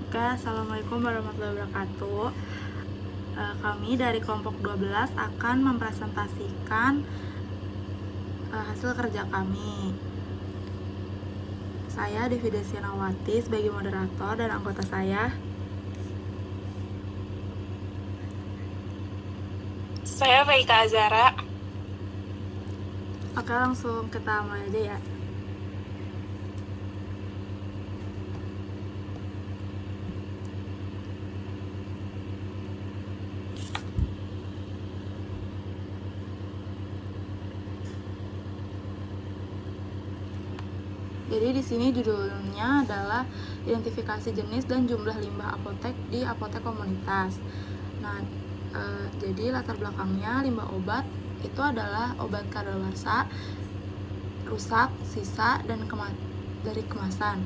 Oke, Assalamualaikum warahmatullahi wabarakatuh. Kami dari kelompok 12 akan mempresentasikan hasil kerja kami. Saya Devi Desinawati sebagai moderator dan anggota saya. Saya Faika Azara. Oke, langsung kita mulai aja ya. Jadi di sini judulnya adalah identifikasi jenis dan jumlah limbah apotek di apotek komunitas. Nah, jadi latar belakangnya limbah obat itu adalah obat kadaluarsa, rusak, sisa, dan dari kemasan.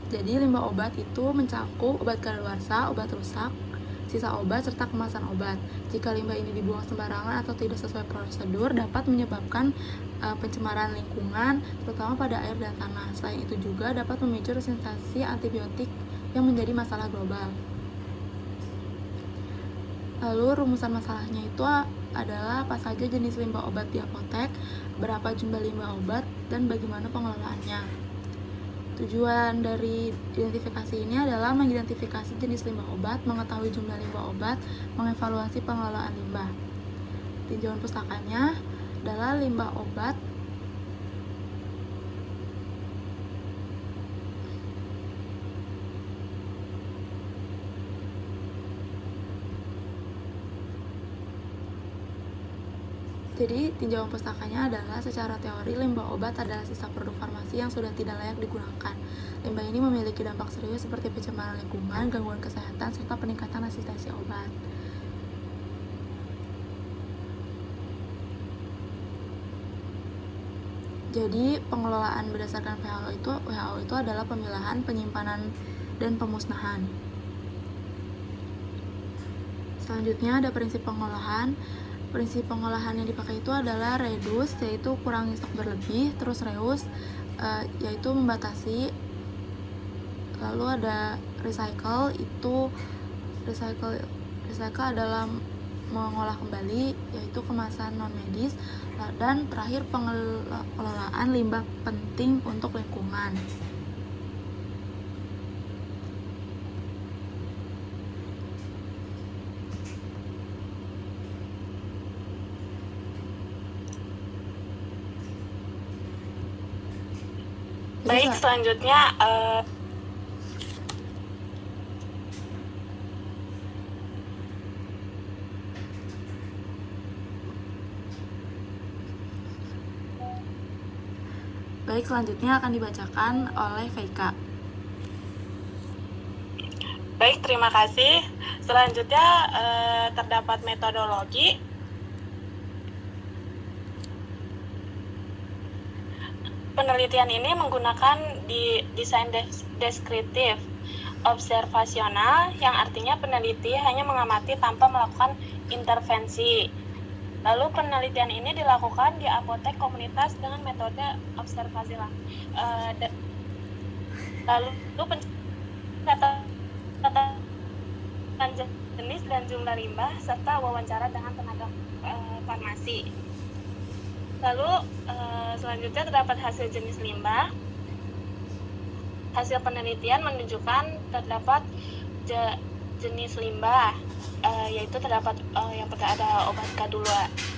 Jadi limbah obat itu mencakup obat kadaluarsa, obat rusak, sisa obat, serta kemasan obat. Jika limbah ini dibuang sembarangan atau tidak sesuai prosedur, dapat menyebabkan pencemaran lingkungan, terutama pada air dan tanah. Selain itu juga dapat memicu resistensi antibiotik yang menjadi masalah global. Lalu rumusan masalahnya itu adalah apa saja jenis limbah obat di apotek, berapa jumlah limbah obat, dan bagaimana pengelolaannya. Tujuan dari identifikasi ini adalah mengidentifikasi jenis limbah obat, mengetahui jumlah limbah obat, mengevaluasi pengelolaan limbah. Tinjauan pustakanya adalah limbah obat Jadi, tinjauan pustakanya adalah secara teori limbah obat adalah sisa produk farmasi yang sudah tidak layak digunakan. Limbah ini memiliki dampak serius seperti pencemaran lingkungan, gangguan kesehatan, serta peningkatan resistensi obat. Jadi, pengelolaan berdasarkan WHO itu adalah pemilahan, penyimpanan, dan pemusnahan. Selanjutnya ada prinsip pengolahan. Prinsip pengolahan yang dipakai itu adalah reduce, yaitu kurangi stok berlebih, terus reuse, yaitu membatasi. Lalu ada recycle, itu recycle adalah mengolah kembali, yaitu kemasan non medis. Dan terakhir pengelolaan limbah penting untuk lingkungan. Baik, selanjutnya selanjutnya akan dibacakan oleh Faika. Baik, terima kasih. Selanjutnya terdapat metodologi. Penelitian ini menggunakan desain deskriptif observasional, yang artinya peneliti hanya mengamati tanpa melakukan intervensi. Lalu penelitian ini dilakukan di apotek komunitas dengan metode observasi lalu pencatatan jenis dan jumlah limbah serta wawancara dengan tenaga farmasi. Lalu selanjutnya terdapat hasil jenis limbah. Hasil penelitian menunjukkan terdapat jenis limbah, yaitu terdapat yang pertama ada obat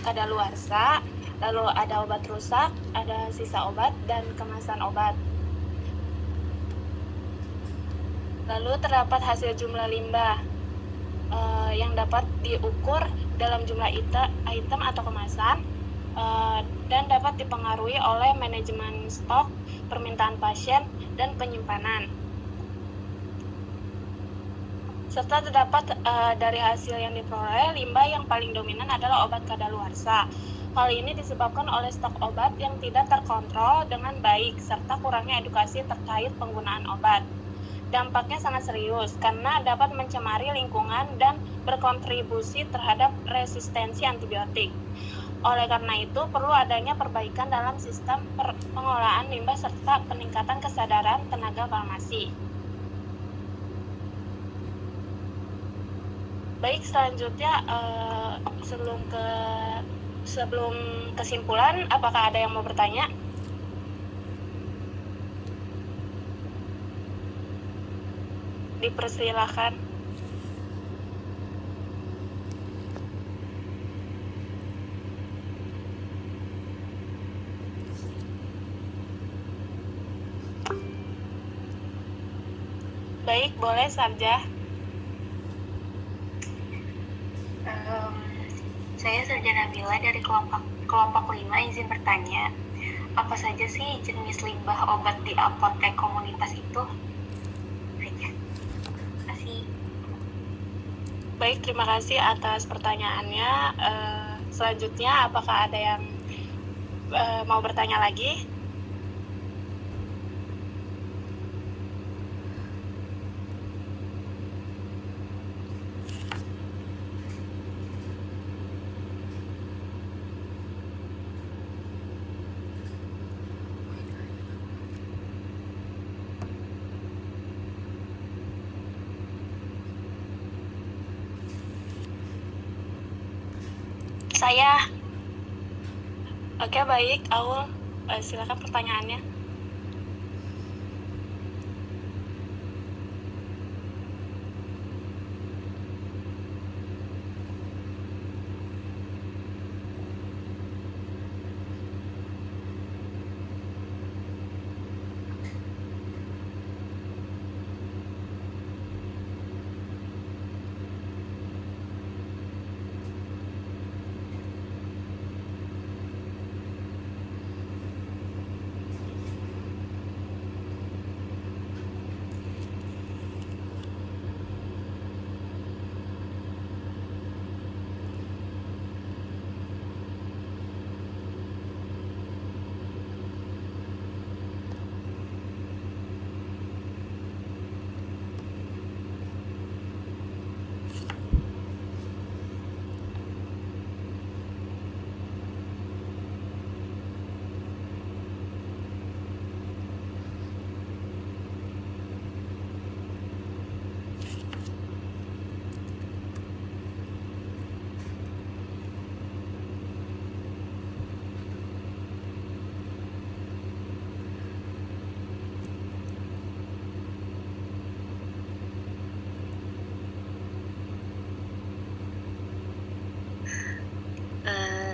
kadaluarsa, lalu ada obat rusak, ada sisa obat, dan kemasan obat. Lalu terdapat hasil jumlah limbah yang dapat diukur dalam jumlah item atau kemasan, dan dapat dipengaruhi oleh manajemen stok, permintaan pasien, dan penyimpanan. Serta terdapat dari hasil yang diperoleh, limbah yang paling dominan adalah obat kadaluarsa. Hal ini disebabkan oleh stok obat yang tidak terkontrol dengan baik, serta kurangnya edukasi terkait penggunaan obat. Dampaknya sangat serius karena dapat mencemari lingkungan dan berkontribusi terhadap resistensi antibiotik. Oleh karena itu, perlu adanya perbaikan dalam sistem pengolahan limbah serta peningkatan kesadaran tenaga farmasi. Baik, selanjutnya sebelum kesimpulan, apakah ada yang mau bertanya? Dipersilakan. Baik, boleh Sarja. Saya Sarja Nabila dari kelompok 5 izin bertanya, apa saja sih jenis limbah obat di apotek komunitas itu? Baik, terima kasih atas pertanyaannya. Selanjutnya, apakah ada yang mau bertanya lagi? Saya. Oke, baik, Aul. Silakan pertanyaannya.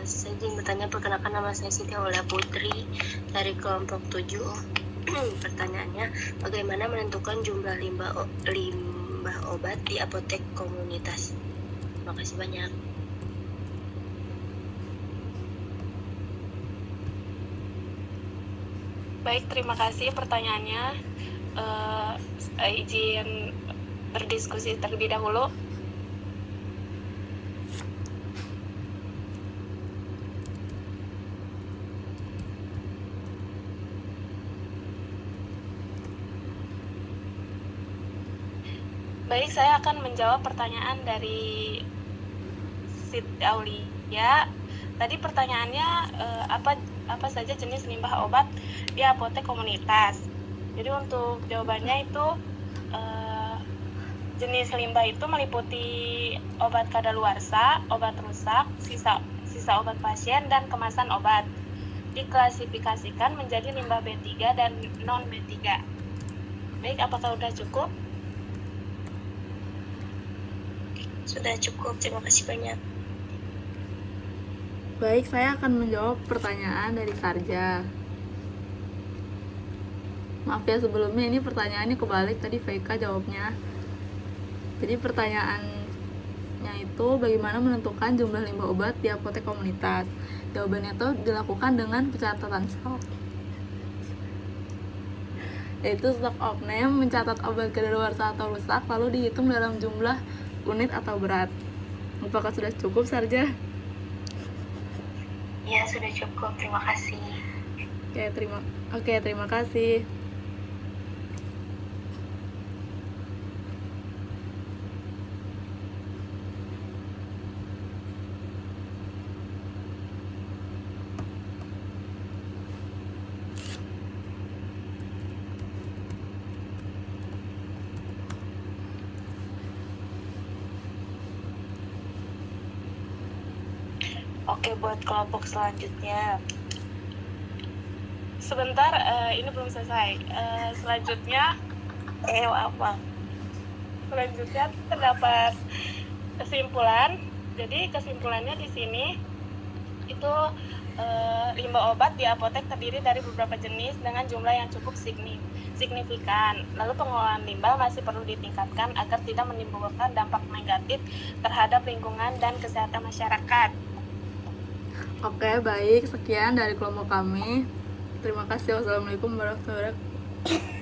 Saya ingin bertanya, perkenalkan nama saya Siti Aulia Putri dari kelompok 7. Pertanyaannya, bagaimana menentukan jumlah limbah obat di apotek komunitas? Terima kasih banyak. Baik, terima kasih pertanyaannya. Izin berdiskusi terlebih dahulu. Baik, saya akan menjawab pertanyaan dari Siti Aulia. Tadi pertanyaannya apa saja jenis limbah obat di apotek komunitas. Jadi untuk jawabannya itu jenis limbah itu meliputi obat kadaluarsa, obat rusak, sisa obat pasien, dan kemasan obat. Diklasifikasikan menjadi limbah B3 dan non B3. Baik, apakah sudah cukup? Sudah cukup, terima kasih banyak. Baik, saya akan menjawab pertanyaan dari Sarja. Maaf ya sebelumnya, ini pertanyaannya kebalik, tadi VK jawabnya. Jadi pertanyaannya itu bagaimana menentukan jumlah limbah obat di apotek komunitas. Jawabannya itu dilakukan dengan pencatatan stok, yaitu stock of name, mencatat obat kadaluarsa atau rusak, lalu dihitung dalam jumlah unit atau berat. Apakah sudah cukup, Sarja? Ya, sudah cukup, terima kasih. Oke, terima kasih. Oke, buat kelompok selanjutnya. Sebentar, ini belum selesai. Selanjutnya Apa? terdapat kesimpulan. Jadi kesimpulannya di sini itu limbah obat di apotek terdiri dari beberapa jenis dengan jumlah yang cukup signifikan. Lalu pengolahan limbah masih perlu ditingkatkan agar tidak menimbulkan dampak negatif terhadap lingkungan dan kesehatan masyarakat. Oke, baik. Sekian dari kelompok kami. Terima kasih. Wassalamualaikum warahmatullahi wabarakatuh.